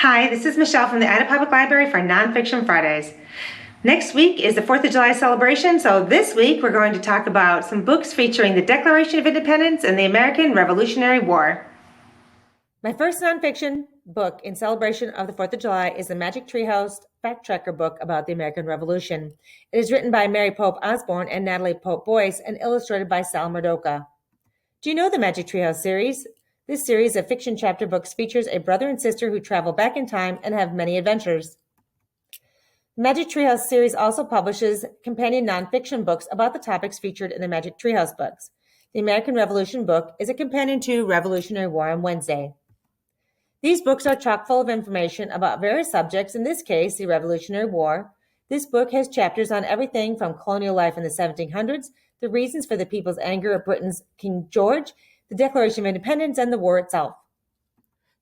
Hi, this is Michelle from the Ida Public Library for Nonfiction Fridays. Next week is the 4th of July celebration, so this week we're going to talk about some books featuring the Declaration of Independence and the American Revolutionary War. My first nonfiction book in celebration of the 4th of July is the Magic Treehouse Fact Checker book about the American Revolution. It is written by Mary Pope Osborne and Natalie Pope Boyce and illustrated by Sal Murdoka. Do you know the Magic Treehouse series? This series of fiction chapter books features a brother and sister who travel back in time and have many adventures. The Magic Treehouse series also publishes companion nonfiction books about the topics featured in the Magic Treehouse books. The American Revolution book is a companion to Revolutionary War on Wednesday. These books are chock full of information about various subjects, in this case, the Revolutionary War. This book has chapters on everything from colonial life in the 1700s, the reasons for the people's anger at Britain's King George, the Declaration of Independence, and the war itself.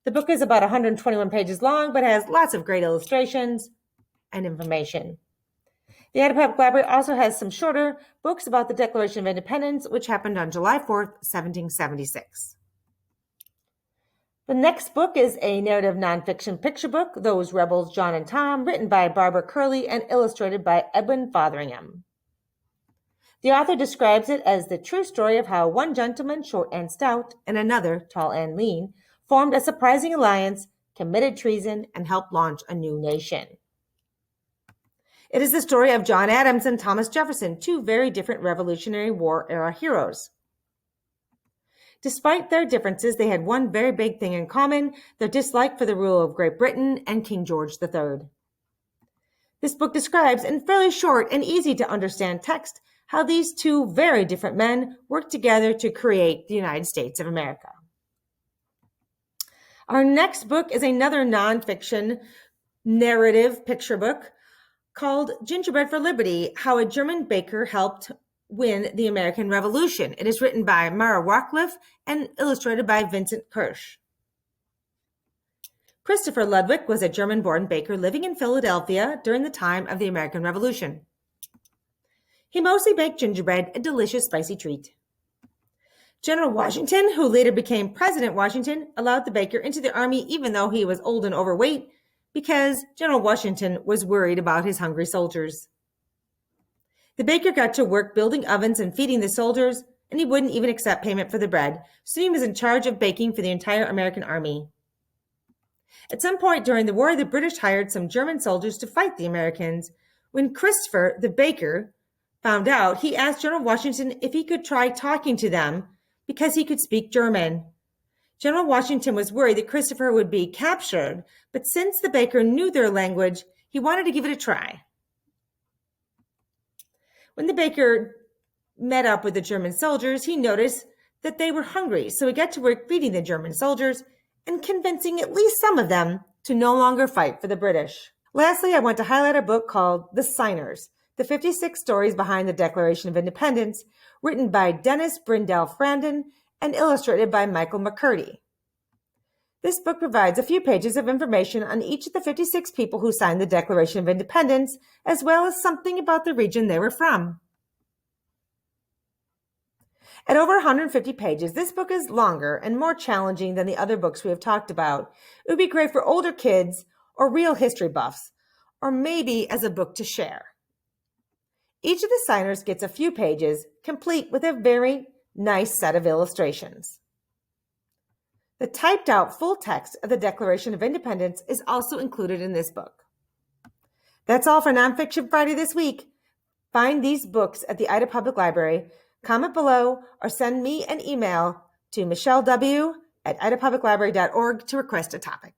The book is about 121 pages long, but has lots of great illustrations and information. The Ida Public Library also has some shorter books about the Declaration of Independence, which happened on July 4th, 1776. The next book is a narrative nonfiction picture book, Those Rebels, John and Tom, written by Barbara Curley and illustrated by Edwin Fotheringham. The author describes it as the true story of how one gentleman, short and stout, and another, tall and lean, formed a surprising alliance, committed treason, and helped launch a new nation. It is the story of John Adams and Thomas Jefferson, two very different Revolutionary War-era heroes. Despite their differences, they had one very big thing in common, their dislike for the rule of Great Britain and King George III. This book describes, in fairly short and easy to understand text, how these two very different men worked together to create the United States of America. Our next book is another nonfiction narrative picture book called Gingerbread for Liberty, How a German Baker Helped Win the American Revolution. It is written by Mara Rockcliffe and illustrated by Vincent Kirsch. Christopher Ludwig was a German-born baker living in Philadelphia during the time of the American Revolution. He mostly baked gingerbread, a delicious spicy treat. General Washington, who later became President Washington, allowed the baker into the army even though he was old and overweight, because General Washington was worried about his hungry soldiers. The baker got to work building ovens and feeding the soldiers, and he wouldn't even accept payment for the bread, so he was in charge of baking for the entire American army. At some point during the war, the British hired some German soldiers to fight the Americans. When Christopher, the baker, found out, he asked General Washington if he could try talking to them because he could speak German. General Washington was worried that Christopher would be captured, but since the baker knew their language, he wanted to give it a try. When the baker met up with the German soldiers, he noticed that they were hungry, so he got to work feeding the German soldiers and convincing at least some of them to no longer fight for the British. Lastly, I want to highlight a book called The Signers, the 56 Stories Behind the Declaration of Independence, written by Dennis Brindell Frandon and illustrated by Michael McCurdy. This book provides a few pages of information on each of the 56 people who signed the Declaration of Independence, as well as something about the region they were from. At over 150 pages, this book is longer and more challenging than the other books we have talked about. It would be great for older kids or real history buffs, or maybe as a book to share. Each of the signers gets a few pages, complete with a very nice set of illustrations. The typed out full text of the Declaration of Independence is also included in this book. That's all for Nonfiction Friday this week. Find these books at the Ida Public Library. Comment below or send me an email to michellew@idapubliclibrary.org to request a topic.